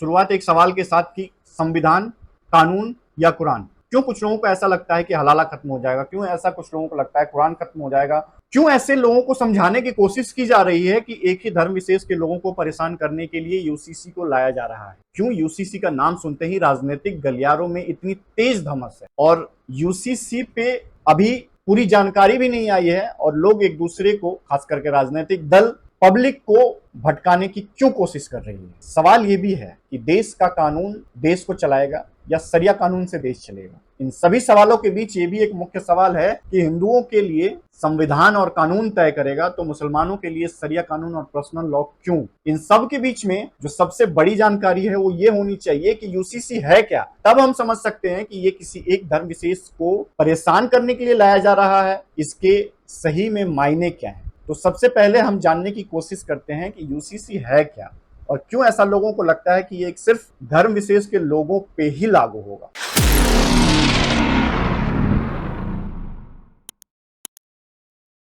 शुरुआत एक सवाल के साथ की, संविधान, कानून या कुरान? क्यों कुछ लोगों को ऐसा लगता है कि हलाला खत्म हो जाएगा? क्यों ऐसा कुछ लोगों को लगता है कुरान खत्म हो जाएगा? क्यों ऐसे लोगों को समझाने की कोशिश की जा रही है कि एक ही धर्म विशेष के लोगों को परेशान करने के लिए यूसीसी को लाया जा रहा है? क्यों यूसीसी का नाम सुनते ही राजनीतिक गलियारों में इतनी तेज धमस है? और यूसीसी पे अभी पूरी जानकारी भी नहीं आई है और लोग एक दूसरे को, खास करके राजनीतिक दल, पब्लिक को भटकाने की क्यों कोशिश कर रही है? सवाल यह भी है कि देश का कानून देश को चलाएगा या शरिया कानून से देश चलेगा? इन सभी सवालों के बीच ये भी एक मुख्य सवाल है कि हिंदुओं के लिए संविधान और कानून तय करेगा तो मुसलमानों के लिए शरिया कानून और पर्सनल लॉ क्यों? इन सब के बीच में जो सबसे बड़ी जानकारी है वो ये होनी चाहिए कि यूसीसी है क्या। तब हम समझ सकते हैं कि ये किसी एक धर्म विशेष को परेशान करने के लिए लाया जा रहा है, इसके सही में मायने क्या है। तो सबसे पहले हम जानने की कोशिश करते हैं कि यूसीसी है क्या और क्यों ऐसा लोगों को लगता है कि ये सिर्फ धर्म विशेष के लोगों पे ही लागू होगा।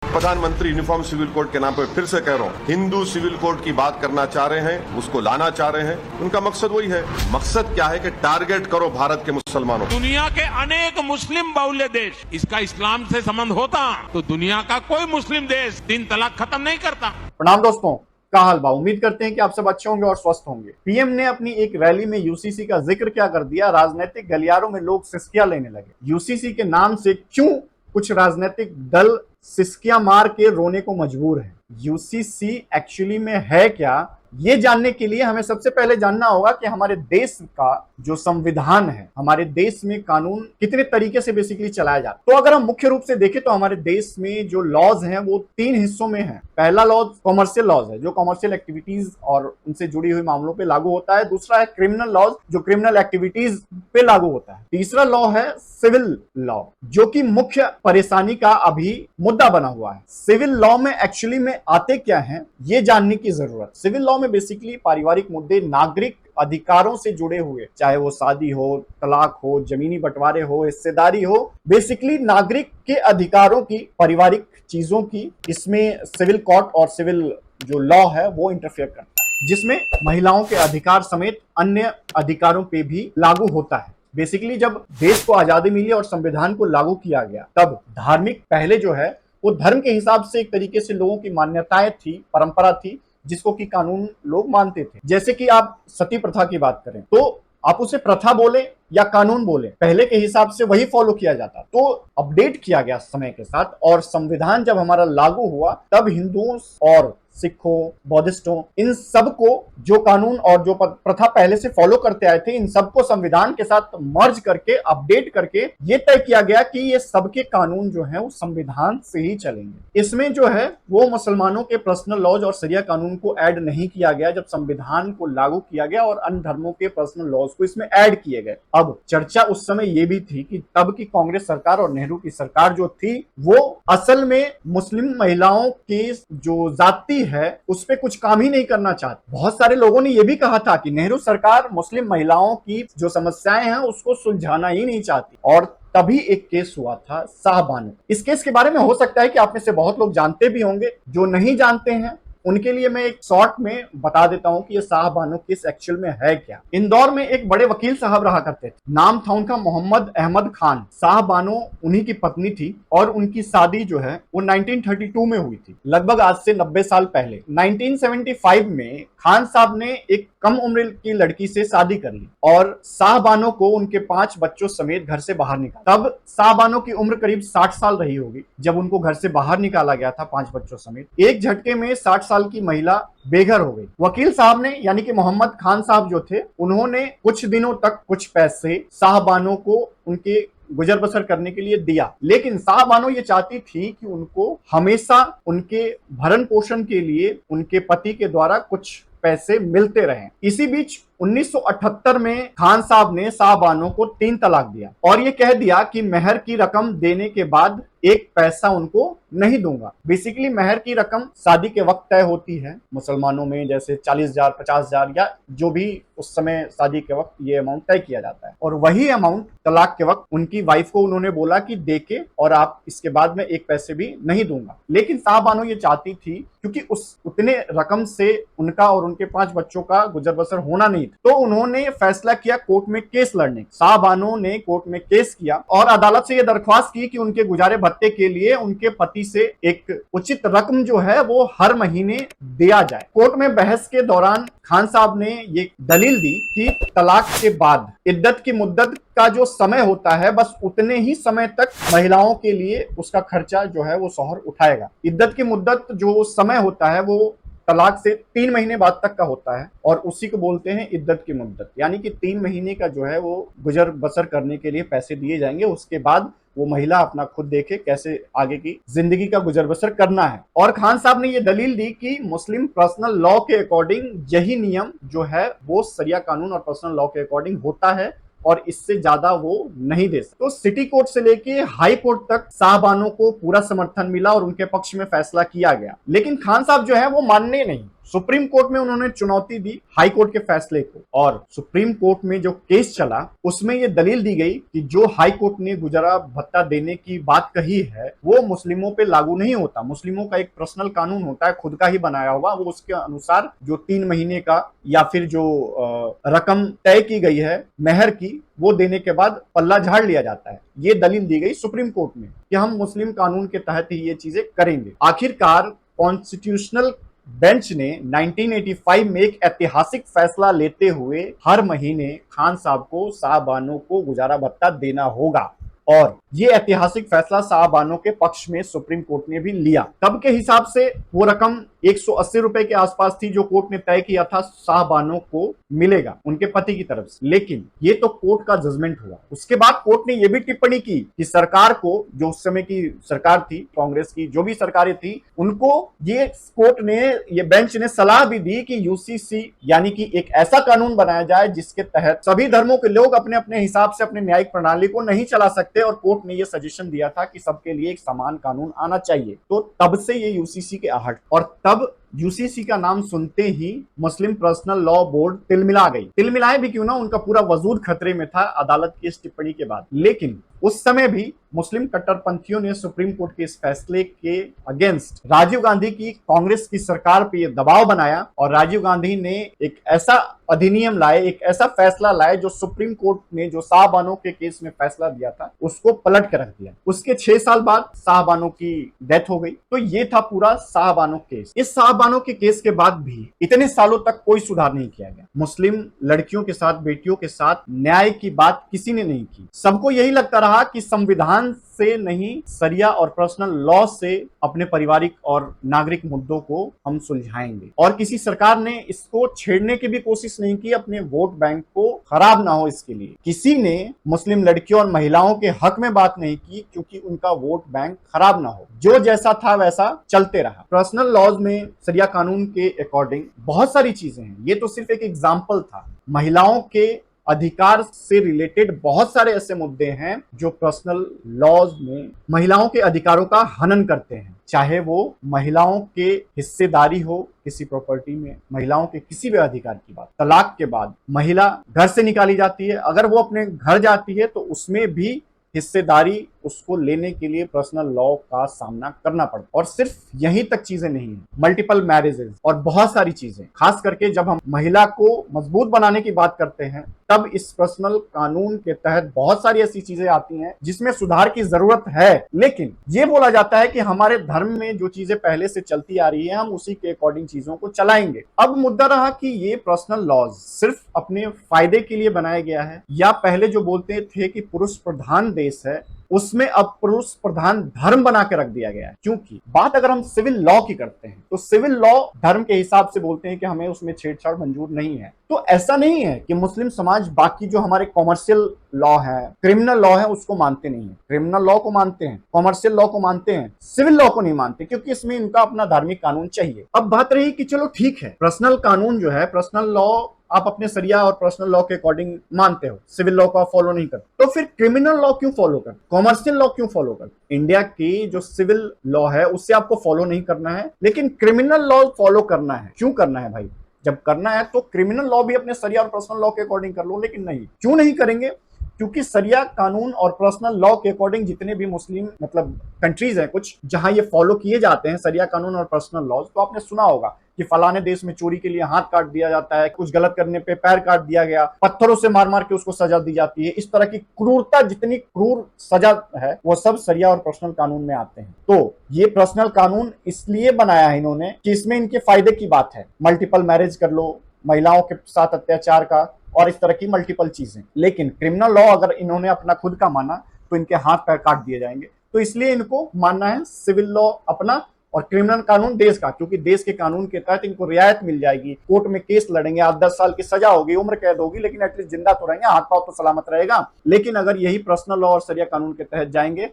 प्रधानमंत्री यूनिफॉर्म सिविल कोड के नाम पर फिर से कह रहा हूँ, हिंदू सिविल कोड की बात करना चाह रहे हैं, उसको लाना चाह रहे हैं। उनका मकसद वही है। मकसद क्या है कि टारगेट करो भारत के मुसलमानों। दुनिया के अनेक मुस्लिम बहुल्य देश, इसका इस्लाम से संबंध होता तो दुनिया का कोई मुस्लिम देश 3 तलाक खत्म नहीं करता। प्रणाम दोस्तों, क्या हाल बा? उम्मीद करते हैं कि आप सब अच्छे होंगे और स्वस्थ होंगे। पीएम ने अपनी एक रैली में यूसीसी का जिक्र क्या कर दिया, राजनीतिक गलियारों में लोग सिसकियां लेने लगे। यूसीसी के नाम से क्यों कुछ राजनीतिक दल सिसकियां मार के रोने को मजबूर है? यूसीसी एक्चुअली में है क्या, ये जानने के लिए हमें सबसे पहले जानना होगा कि हमारे देश का जो संविधान है, हमारे देश में कानून कितने तरीके से बेसिकली चलाया जाता है। तो अगर हम मुख्य रूप से देखें तो हमारे देश में जो लॉज हैं वो 3 हिस्सों में हैं। पहला लॉज कॉमर्शियल लॉज है, जो कॉमर्शियल एक्टिविटीज और उनसे जुड़ी हुई मामलों पे लागू होता है। दूसरा है क्रिमिनल लॉज, जो क्रिमिनल एक्टिविटीज पे लागू होता है। तीसरा लॉ है सिविल लॉ, जो कि मुख्य परेशानी का अभी मुद्दा बना हुआ है। सिविल लॉ में एक्चुअली में आते क्या हैं, ये जानने की जरूरत। सिविल लॉ में बेसिकली पारिवारिक मुद्दे, नागरिक अधिकारों से जुड़े हुए, चाहे वो शादी हो, तलाक हो, जमीनी बंटवारे हो, हिस्सेदारी हो, बेसिकली नागरिक के अधिकारों की, पारिवारिक चीजों की, इसमें सिविल कोर्ट और सिविल जो लॉ है वो इंटरफेयर करता है, जिसमें महिलाओं के अधिकार समेत अन्य अधिकारों पे भी लागू होता है। बेसिकली जब देश को आजादी मिली और संविधान को लागू किया गया, तब धार्मिक पहले जो है वो धर्म के हिसाब से एक तरीके से लोगों की मान्यताएं थी, परंपरा थी, जिसको कि कानून लोग मानते थे। जैसे कि आप सती प्रथा की बात करें तो आप उसे प्रथा बोले या कानून बोले, पहले के हिसाब से वही फॉलो किया जाता। तो अपडेट किया गया समय के साथ और संविधान जब हमारा लागू हुआ तब हिंदुओं और सिखों, बौद्धिस्टों, इन सबको जो कानून और जो प्रथा पहले से फॉलो करते आए थे, इन सबको संविधान के साथ मर्ज करके, अपडेट करके ये तय किया गया कि ये सबके कानून जो है वो संविधान से ही चलेंगे। इसमें जो है वो मुसलमानों के पर्सनल लॉज और शरिया कानून को ऐड नहीं किया गया जब संविधान को लागू किया गया, और अन्य धर्मों के पर्सनल लॉज को इसमें ऐड किए गए। अब चर्चा उस समय ये भी थी कि तब की कांग्रेस सरकार और नेहरू की सरकार जो थी वो असल में मुस्लिम महिलाओं की जो जाति है उस पे कुछ काम ही नहीं करना चाहती। बहुत सारे लोगों ने यह भी कहा था कि नेहरू सरकार मुस्लिम महिलाओं की जो समस्याएं हैं उसको सुलझाना ही नहीं चाहती। और तभी एक केस हुआ था शाहबानो। इस केस के बारे में हो सकता है कि आप में से बहुत लोग जानते भी होंगे, जो नहीं जानते हैं उनके लिए मैं एक शॉर्ट में बता देता हूं कि ये शाहबानो केस एक्चुअल में है क्या। इंदौर में एक बड़े वकील साहब रहा करते थे, नाम था उनका मोहम्मद अहमद खान। शाहबानो उन्हीं की पत्नी थी और उनकी शादी जो है वो 1932 में हुई थी, लगभग आज से 90 साल पहले। 1975 में खान साहब ने एक कम उम्र की लड़की से शादी कर ली और शाहबानो को उनके 5 बच्चों समेत घर से बाहर निकाला। तब शाहबानो की उम्र करीब 60 साल रही होगी जब उनको घर से बाहर निकाला गया था 5 बच्चों समेत। एक झटके में 60 साल की महिला बेघर हो गई। वकील साहब ने, यानी कि मोहम्मद खान साहब जो थे, उन्होंने कुछ दिनों तक कुछ पैसे शाहबानो को उनके गुजर बसर करने के लिए दिया, लेकिन शाहबानो ये चाहती थी कि उनको हमेशा उनके भरण पोषण के लिए उनके पति के द्वारा कुछ पैसे मिलते रहे। इसी बीच 1978 में खान साहब ने शाहबानो को 3 तलाक दिया और ये कह दिया कि मेहर की रकम देने के बाद एक पैसा उनको नहीं दूंगा। बेसिकली मेहर की रकम शादी के वक्त तय होती है मुसलमानों में, जैसे 40,000, 50,000 या जो भी उस समय शादी के वक्त ये अमाउंट तय किया जाता है, और वही अमाउंट तलाक के वक्त उनकी वाइफ को उन्होंने बोला कि देके और आप इसके बाद में एक पैसे भी नहीं दूंगा। लेकिन शाहबानो ये चाहती थी, क्योंकि उस उतने रकम से उनका और उनके 5 बच्चों का गुजर बसर होना नहीं था, तो उन्होंने फैसला किया कोर्ट में केस लड़ने। साहबानो ने कोर्ट में केस किया और अदालत से यह दरख्वास्त की कि उनके गुजारे भत्ते के लिए उनके पति से एक उचित रकम जो है वो हर महीने दिया जाए। कोर्ट में बहस के दौरान खान साहब ने ये दलील दी कि तलाक के बाद इद्दत की मुद्दत का जो समय होता है बस उतने ही समय तक महिलाओं के लिए उसका खर्चा जो है वो शौहर उठाएगा। इद्दत की मुद्दत जो समय होता है वो तलाक से 3 महीने बाद तक का होता है और उसी को बोलते हैं इद्दत की मुद्दत, यानी कि 3 महीने का जो है वो गुजर बसर करने के लिए पैसे दिए जाएंगे। उसके बाद वो महिला अपना खुद देखे कैसे आगे की जिंदगी का गुजर बसर करना है। और खान साहब ने ये दलील दी कि मुस्लिम पर्सनल लॉ के अकॉर्डिंग यही नियम जो है वो शरिया कानून और पर्सनल लॉ के अकॉर्डिंग होता है और इससे ज्यादा वो नहीं दे सकते। तो सिटी कोर्ट से लेके हाई कोर्ट तक साहबानों को पूरा समर्थन मिला और उनके पक्ष में फैसला किया गया, लेकिन खान साहब जो है वो मानने नहीं। सुप्रीम कोर्ट में उन्होंने चुनौती दी हाई कोर्ट के फैसले को और सुप्रीम कोर्ट में जो केस चला उसमें यह दलील दी गई कि जो हाई कोर्ट ने गुजारा भत्ता देने की बात कही है वो मुस्लिमों पे लागू नहीं होता। मुस्लिमों का एक पर्सनल कानून होता है खुद का ही बनाया हुआ, वो उसके अनुसार जो 3 महीने का या फिर जो रकम तय की गई है मेहर की वो देने के बाद पल्ला झाड़ लिया जाता है। ये दलील दी गई सुप्रीम कोर्ट में कि हम मुस्लिम कानून के तहत ही ये चीजें करेंगे। आखिरकार कॉन्स्टिट्यूशनल बेंच ने 1985 में एक ऐतिहासिक फैसला लेते हुए हर महीने खान साहब को साहबानों को गुजारा भत्ता देना होगा और ये ऐतिहासिक फैसला साहबानों के पक्ष में सुप्रीम कोर्ट ने भी लिया। तब के हिसाब से वो रकम 180 रुपए के आसपास थी जो कोर्ट ने तय किया था साहबानों को मिलेगा उनके पति की तरफ से, लेकिन ये तो कोर्ट का जजमेंट हुआ। उसके बाद कोर्ट ने ये भी टिप्पणी की कि सरकार को, जो उस समय की सरकार थी कांग्रेस की, जो भी सरकारें थी, उनको ये कोर्ट ने, ये बेंच ने सलाह भी दी कि यूसीसी यानी कि एक ऐसा कानून बनाया जाए जिसके तहत सभी धर्मों के लोग अपने अपने हिसाब से अपने न्यायिक प्रणाली को नहीं चला सकते और कोर्ट ने ये सजेशन दिया था कि सबके लिए एक समान कानून आना चाहिए। तो तब से ये यूसीसी के आहट और तब यूसीसी का नाम सुनते ही मुस्लिम पर्सनल लॉ बोर्ड तिलमिला गई। तिलमिलाए भी क्यों ना, उनका पूरा वजूद खतरे में था अदालत की इस टिप्पणी के बाद। लेकिन उस समय भी मुस्लिम कट्टरपंथियों ने सुप्रीम कोर्ट के इस फैसले के अगेंस्ट राजीव गांधी की कांग्रेस की सरकार पर यह दबाव बनाया और राजीव गांधी ने एक ऐसा अधिनियम लाए, एक ऐसा फैसला लाए जो सुप्रीम कोर्ट ने जो साहबानों के केस में फैसला दिया था उसको पलट कर रख दिया। उसके 6 साल बाद साहबानों की डेथ हो गई। तो ये था पूरा साहबानों केस। इस साहबानों के केस के बाद भी इतने सालों तक कोई सुधार नहीं किया गया। मुस्लिम लड़कियों के साथ, बेटियों के साथ न्याय की बात किसी ने नहीं की। सबको यही लगता रहा कि संविधान से नहीं, शरिया और पर्सनल लॉ से अपने पारिवारिक और नागरिक मुद्दों को हम सुलझाएंगे। और किसी सरकार ने इसको छेड़ने की भी कोशिश नहीं की, अपने वोट बैंक को खराब ना हो इसके लिए। किसी ने मुस्लिम लड़कियों और महिलाओं के हक में बात नहीं की क्योंकि उनका वोट बैंक खराब ना हो। जो जैसा था वैसा चलते रहा। पर्सनल लॉज में शरिया कानून के अकॉर्डिंग बहुत सारी चीजें हैं, ये तो सिर्फ एक एग्जाम्पल था। महिलाओं के अधिकार से रिलेटेड बहुत सारे ऐसे मुद्दे हैं जो पर्सनल लॉज में महिलाओं के अधिकारों का हनन करते हैं, चाहे वो महिलाओं के हिस्सेदारी हो किसी प्रॉपर्टी में, महिलाओं के किसी भी अधिकार की बात। तलाक के बाद महिला घर से निकाली जाती है, अगर वो अपने घर जाती है तो उसमें भी हिस्सेदारी उसको लेने के लिए पर्सनल लॉ का सामना करना पड़ता। और सिर्फ यहीं तक चीजें नहीं है, मल्टीपल मैरिजेस और बहुत सारी चीजें। खास करके जब हम महिला को मजबूत बनाने की बात करते हैं तब इस पर्सनल कानून के तहत बहुत सारी ऐसी चीजें आती हैं जिसमें सुधार की जरूरत है। लेकिन ये बोला जाता है कि हमारे धर्म में जो चीजें पहले से चलती आ रही है हम उसी के अकॉर्डिंग चीजों को चलाएंगे। अब मुद्दा रहा कि ये पर्सनल लॉज सिर्फ अपने फायदे के लिए बनाया गया है या पहले जो बोलते थे कि पुरुष प्रधान देश है उसमें अब पुरुष प्रधान धर्म बना के रख दिया गया है। क्योंकि बात अगर हम सिविल लॉ की करते हैं तो सिविल लॉ धर्म के हिसाब से बोलते हैं कि हमें उसमें छेड़छाड़ मंजूर नहीं है। तो ऐसा नहीं है कि मुस्लिम समाज बाकी जो हमारे कॉमर्शियल लॉ है, क्रिमिनल लॉ है, उसको मानते नहीं है। क्रिमिनल लॉ को मानते हैं, कॉमर्शियल लॉ को मानते हैं, सिविल लॉ को नहीं मानते क्योंकि इसमें इनका अपना धार्मिक कानून चाहिए। अब बात रही कि चलो ठीक है, पर्सनल कानून जो है, पर्सनल लॉ आप अपने शरिया और पर्सनल लॉ के अकॉर्डिंग मानते हो, सिविल लॉ को आप फॉलो नहीं करते, तो फिर क्रिमिनल लॉ क्यों फॉलो करते, कॉमर्शियल लॉ क्यों फॉलो करते? इंडिया की जो सिविल लॉ है उससे आपको फॉलो नहीं करना है, लेकिन क्रिमिनल लॉ फॉलो करना है। क्यों करना है भाई? जब करना है तो क्रिमिनल लॉ भी अपने शरिया और पर्सनल लॉ के अकॉर्डिंग कर लो। लेकिन नहीं, क्यों नहीं करेंगे? क्योंकि शरिया कानून और पर्सनल लॉ के अकॉर्डिंग जितने भी मुस्लिम कंट्रीज हैं कुछ जहां ये फॉलो किए जाते हैं शरिया कानून और पर्सनल लॉज, तो आपने सुना होगा कि फलाने देश में चोरी के लिए हाथ काट दिया जाता है, कुछ गलत करने पे पैर काट दिया गया, पत्थरों से मार मार के उसको सजा दी जाती है। इस तरह की क्रूरता, जितनी क्रूर सजा है, वो सब शरिया और पर्सनल कानून में आते हैं। तो ये पर्सनल कानून इसलिए बनाया है इन्होंने कि इसमें इनके फायदे की बात है। मल्टीपल मैरिज कर लो, महिलाओं के साथ अत्याचार का, और इस तरह की मल्टीपल चीजें। लेकिन क्रिमिनल लॉ अगर इन्होंने अपना खुद का माना तो इनके हाथ पैर काट दिए जाएंगे। तो इसलिए इनको मानना है सिविल लॉ अपना और क्रिमिनल कानून देश का, क्योंकि देश के कानून के तहत इनको रियायत मिल जाएगी। कोर्ट में केस लड़ेंगे, 8-10 साल की सजा होगी, उम्र कैद होगी, लेकिन एटलीस्ट जिंदा तो रहेंगे, हाथ पांव तो सलामत रहेगा। लेकिन अगर यही पर्सनल लॉ और शरिया कानून के तहत जाएंगे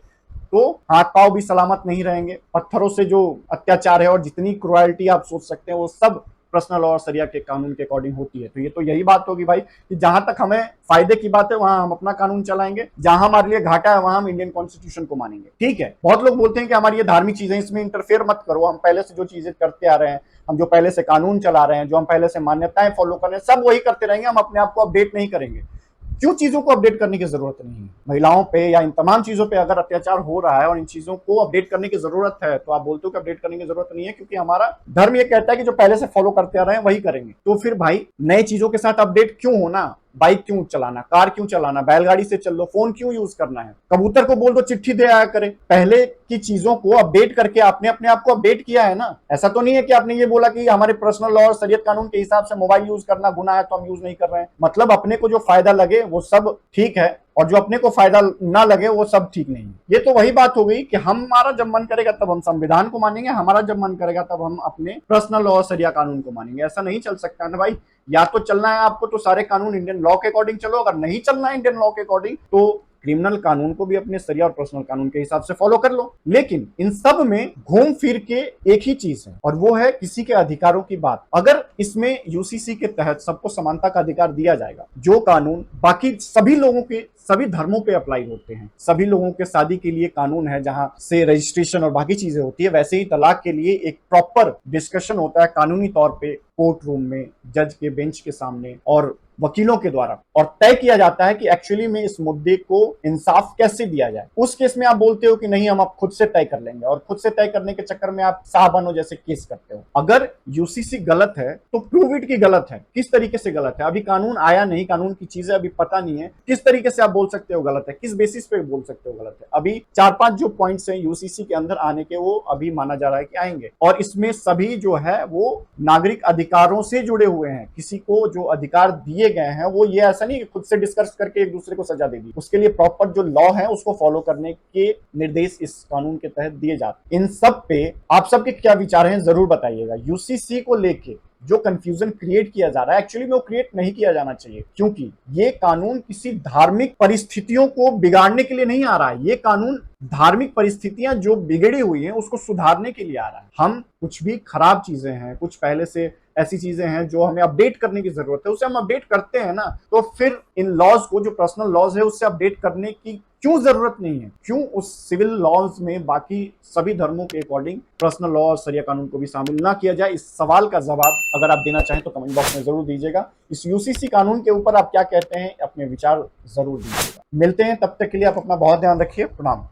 तो हाथ पांव भी सलामत नहीं रहेंगे। पत्थरों से जो अत्याचार है और जितनी क्रुएल्टी आप सोच सकते हैं, वो सब पर्सनल और शरिया के कानून के अकॉर्डिंग होती है। तो ये तो यही बात होगी भाई कि जहां तक हमें फायदे की बात है वहां हम अपना कानून चलाएंगे, जहां हमारे लिए घाटा है वहां हम इंडियन कॉन्स्टिट्यूशन को मानेंगे। ठीक है, बहुत लोग बोलते हैं कि हमारी ये धार्मिक चीजें, इसमें इंटरफेयर मत करो, हम पहले से जो चीजें करते आ रहे हैं, हम जो पहले से कानून चला रहे हैं, जो हम पहले से मान्यताएं फॉलो कर रहे हैं, सब वही करते रहेंगे, हम अपने आप को अपडेट नहीं करेंगे। क्यों चीजों को अपडेट करने की जरूरत नहीं है? महिलाओं पे या इन तमाम चीजों पे अगर अत्याचार हो रहा है और इन चीजों को अपडेट करने की जरूरत है, तो आप बोलते हो कि अपडेट करने की जरूरत नहीं है क्योंकि हमारा धर्म ये कहता है कि जो पहले से फॉलो करते आ रहे हैं वही करेंगे। तो फिर भाई नई चीजों के साथ अपडेट क्यों होना? बाइक क्यों चलाना, कार क्यों चलाना, बैलगाड़ी से चल लो, फोन क्यों यूज करना है? कबूतर को बोल दो चिट्ठी दे आया करे। पहले की चीजों को अपडेट करके आपने अपने आप को अपडेट किया है ना। ऐसा तो नहीं है कि आपने ये बोला कि हमारे पर्सनल लॉ और शरीयत कानून के हिसाब से मोबाइल यूज करना गुनाह है तो हम यूज नहीं कर रहे हैं। मतलब अपने को जो फायदा लगे वो सब ठीक है और जो अपने को फायदा ना लगे वो सब ठीक नहीं है। ये तो वही बात हो गई कि हमारा जब मन करेगा तब हम संविधान को मानेंगे, हमारा जब मन करेगा तब हम अपने पर्सनल लॉ और शरिया कानून को मानेंगे। ऐसा नहीं चल सकता ना भाई। या तो चलना है आपको तो सारे कानून इंडियन लॉ के अकॉर्डिंग चलो, अगर नहीं चलना है इंडियन लॉ के अकॉर्डिंग तो क्रिमिनल कानून को भी अपने शरिया और पर्सनल कानून के हिसाब से फॉलो कर लो। लेकिन इन सब में घूम फिर के एक ही चीज है और वो है किसी के अधिकारों की बात। अगर इसमें यूसीसी के तहत सबको समानता का अधिकार दिया जाएगा, जो कानून बाकी सभी लोगों के सभी धर्मों पे अप्लाई होते हैं, सभी लोगों के शादी के लिए कानून है जहां से रजिस्ट्रेशन और बाकी चीजें होती है, वैसे ही तलाक के लिए एक प्रॉपर डिस्कशन होता है कानूनी तौर पे कोर्ट रूम में, जज के बेंच के सामने और वकीलों के द्वारा, और तय किया जाता है कि एक्चुअली में इस मुद्दे को इंसाफ कैसे दिया जाए। उस केस में आप बोलते हो कि नहीं हम आप खुद से तय कर लेंगे, और खुद से तय करने के चक्कर में आप साहबानो जैसे केस करते हो। अगर यूसीसी गलत है तो प्रूव इट की गलत है। किस तरीके से गलत है? अभी कानून आया नहीं, कानून की चीजें अभी पता नहीं है, किस तरीके से आप बोल सकते हो गलत है? किस बेसिस पे बोल सकते हो गलत है? अभी 4-5 जो पॉइंट्स हैं यूसीसी के अंदर आने के, वो अभी माना जा रहा है कि आएंगे, और इसमें सभी जो है वो नागरिक अधिकारों से जुड़े हुए हैं। किसी को जो अधिकार दिए गए हैं वो ये ऐसा नहीं कि खुद से डिस्कस करके एक दूसरे को सजा दे दी, उसके लिए प्रॉपर जो लॉ है उसको फॉलो करने के निर्देश इस कानून के तहत दिए जाते हैं। इन सब पे आप सबके क्या विचार हैं जरूर बताइएगा। यूसीसी को लेके जो कंफ्यूजन क्रिएट किया जा रहा है, एक्चुअली में वो क्रिएट नहीं किया जाना चाहिए, क्योंकि ये कानून किसी धार्मिक परिस्थितियों को बिगाड़ने के लिए नहीं आ रहा है। ये कानून धार्मिक परिस्थितियां जो बिगड़ी हुई हैं उसको सुधारने के लिए आ रहा है। हम कुछ भी खराब चीजें हैं, कुछ पहले से ऐसी चीजें हैं जो हमें अपडेट करने की जरूरत है, उसे हम अपडेट करते हैं ना, तो फिर इन लॉज को, जो पर्सनल लॉज है, उससे अपडेट करने की क्यों जरूरत नहीं है? क्यों उस सिविल लॉज में बाकी सभी धर्मों के अकॉर्डिंग पर्सनल लॉ और शरिया कानून को भी शामिल ना किया जाए? इस सवाल का जवाब अगर आप देना चाहें तो कमेंट बॉक्स में जरूर दीजिएगा। इस यूसीसी कानून के ऊपर आप क्या कहते हैं, अपने विचार जरूर दीजिएगा। मिलते हैं, तब तक के लिए आप अपना बहुत ध्यान रखिए। प्रणाम।